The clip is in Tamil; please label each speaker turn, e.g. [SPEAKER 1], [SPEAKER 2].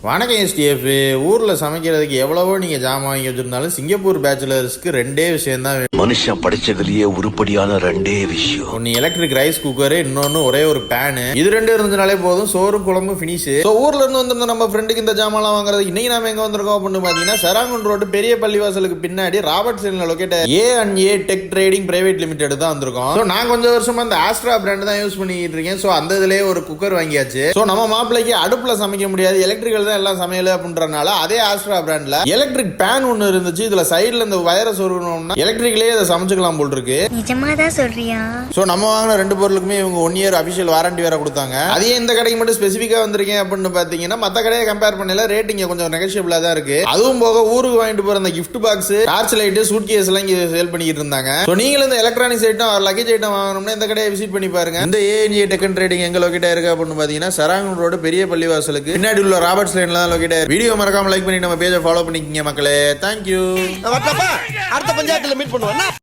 [SPEAKER 1] வணக்கம் எஸ்டிஎஃப். ஊர்ல சமைக்கிறதுக்கு எவ்வளவோ நீங்க ஜாமான் வாங்கி வச்சிருந்தாலும் சிங்கப்பூர் பேச்சுலர்ஸ்க்கு ரெண்டே விஷயம் தான் வேணும்.
[SPEAKER 2] மனுஷன் படிச்சதுலயே உருப்படியான ரெண்டே விஷயம்.
[SPEAKER 1] ஒன்னு எலக்ட்ரிக் ரைஸ் குக்கர், இன்னொன்னு ஒரே ஒரு பேனு. இது ரெண்டு இருந்தனாலே போதும், சோறும் குழம்பு பினிஷ். ஊர்ல இருந்து வந்திருந்த நம்ம ஃப்ரெண்டுக்கு இந்த ஜாமான் வாங்குறது இன்னைக்கு நாம எங்க வந்திருக்கோம் அப்படின்னு பாத்தீங்கன்னா சராங்குன் ரோடு பெரிய பள்ளிவாசலுக்கு பின்னாடி ராபர்ட்ஸ்ல locate A&A tech trading private limited தான் வந்திருக்கோம். நான் கொஞ்சம் வருஷமா அந்த ஆஸ்ட்ரா பிராண்ட் தான் யூஸ் பண்ணிட்டு இருக்கேன். சோ அந்த இதுலயே ஒரு குக்கர் வாங்கியாச்சு. சோ நம்ம மாப்பிள்ளைக்கு அடுப்புல சமைக்க முடியாது, எலக்ட்ரிக்கல் எல்லாம் சமையல் அப்படின்றனால அதே ஆஸ்ட்ரா பிராண்ட்ல எலக்ட்ரிக் பேன் ஒன்னு இருந்துச்சு. இதுல சைடுல இந்த வயரை சொருகணும்னா எலக்ட்ரிக்லயே அதை சமைச்சுக்கலாம் போல் இருக்கு.
[SPEAKER 3] நிஜமாதான் சொல்றியா?
[SPEAKER 1] சோ நம்ம வாங்கின ரெண்டு பொருளுக்குமே இவங்க 1 இயர் அபிஷியல் வாரண்டி வேற கொடுத்தாங்க. அதே இந்த கடைக்கு மட்டும் ஸ்பெசிபிக்கா வந்திருக்கேன் அப்படின்னு பாத்தீங்கன்னா மத்த கடையை கம்பேர் பண்ணல ரேட்டிங் கொஞ்சம் நெகோஷியபிளா தான் இருக்கு. அதுவும் போக ஊருக்கு வாங்கிட்டு போற அந்த gift box, torch light, suitcase எல்லாம் இங்க சேல் பண்ணிட்டு இருந்தாங்க. சோ நீங்களும் இந்த எலக்ட்ரானிக்ஸ் ஐட்டம், லக்கேஜ் ஐட்டம் வாங்கணும்னா இந்த கடையை விசிட் பண்ணி பாருங்க. இந்த A&A டெக் ட்ரேடிங் எங்க லொகேட் ஆயிருக்கு அப்படின்னு பாத்தீங்கன்னா சராங்குன் ரோடு பெரிய பள்ளிவாசலுக்கு பின்னாடி உள்ள ராபர்ட்ஸ் லைன்ல தான் லொகேட். வீடியோ மறக்காம லைக் பண்ணி நம்ம பேஜை ஃபாலோ பண்ணிக்கங்க மக்களே. தேங்க்யூ.
[SPEAKER 4] அடுத்த பஞ்சாயத்துல மீட் பண்ணுவோம்.